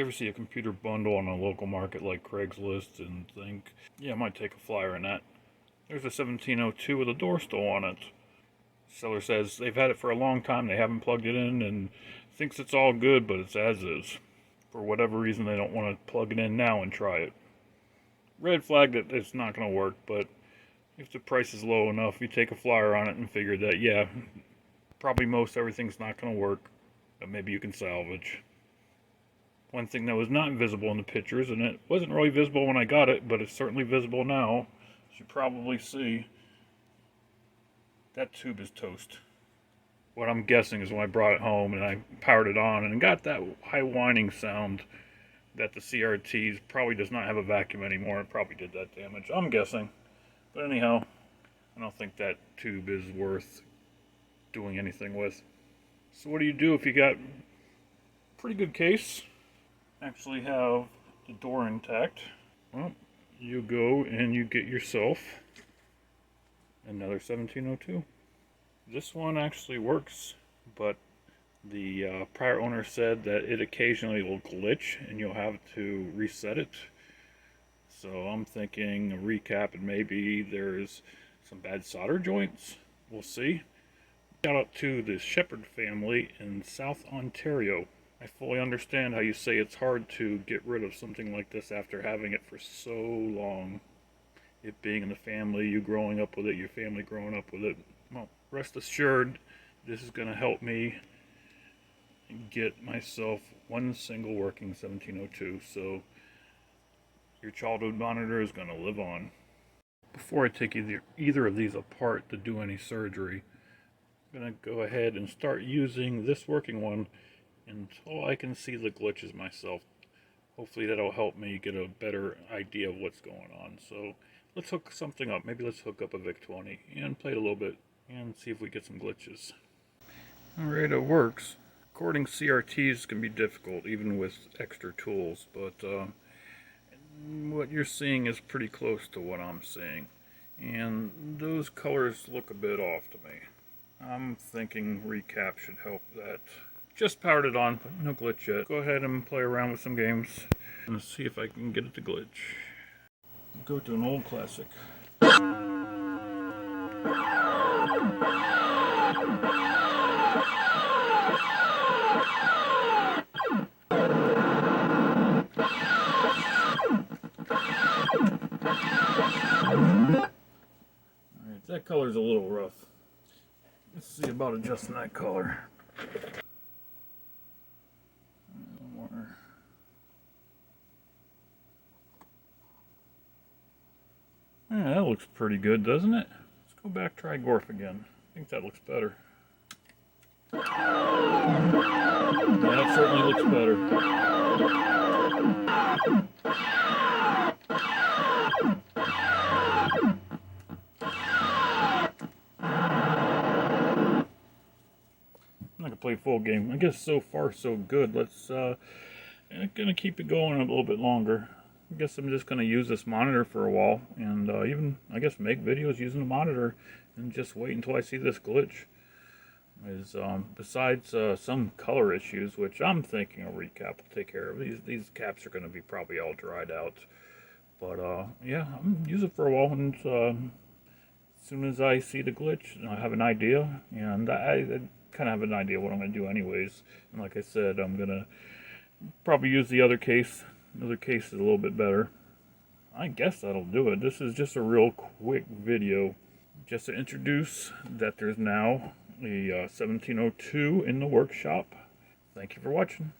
You ever see a computer bundle on a local market like Craigslist and think, yeah, I might take a flyer on that? There's a 1702 with a door stole on it. Seller says they've had it for a long time, they haven't plugged it in, and thinks it's all good, but it's as is. For whatever reason, they don't want to plug it in now and try it. Red flag that it's not going to work, but if the price is low enough, you take a flyer on it and figure that, yeah, probably most everything's not going to work, but maybe you can salvage. One thing that was not visible in the pictures, and it wasn't really visible when I got it, but it's certainly visible now, as you probably see, that tube is toast. What I'm guessing is when I brought it home and I powered it on and got that high whining sound that the CRT probably does not have a vacuum anymore. It probably did that damage. I'm guessing. But anyhow, I don't think that tube is worth doing anything with. So what do you do if you got a pretty good case? Actually have the door intact. Well, you go and you get yourself another 1702. This one actually works, but the prior owner said that it occasionally will glitch and you'll have to reset it. So I'm thinking a recap, and maybe there's some bad solder joints. We'll see. Shout out to the Shepherd family in South Ontario. I fully understand how you say it's hard to get rid of something like this after having it for so long. It being in the family, you growing up with it, your family growing up with it. Well, rest assured, this is going to help me get myself one single working 1702, so your childhood monitor is going to live on. Before I take either of these apart to do any surgery, I'm going to go ahead and start using this working one until I can see the glitches myself. Hopefully that'll help me get a better idea of what's going on. So let's hook something up. Maybe let's hook up a Vic20 and play it a little bit and see if we get some glitches. Alright, it works. Recording CRTs can be difficult even with extra tools, but what you're seeing is pretty close to what I'm seeing. And those colors look a bit off to me. I'm thinking recap should help that. Just powered it on, but no glitch yet. Go ahead and play around with some games and see if I can get it to glitch. Go to an old classic. Alright, that color's a little rough. Let's see about adjusting that color. Yeah, that looks pretty good, doesn't it? Let's go back, try Gorf again. I think that looks better. Yeah, it certainly looks better. I'm not gonna play full game. I guess so far so good. Let's I'm gonna keep it going a little bit longer. I guess I'm just gonna use this monitor for a while, and even I guess make videos using the monitor, and just wait until I see this glitch. Besides some color issues, which I'm thinking a recap will take care of. These caps are gonna be probably all dried out. But yeah, I'm gonna use it for a while, and as soon as I see the glitch, I have an idea, and I kind of have an idea what I'm going to do anyways. And like I said, I'm going to probably use the other case. The other case is a little bit better. I guess that'll do it. This is just a real quick video just to introduce that there's now a 1702 in the workshop. Thank you for watching.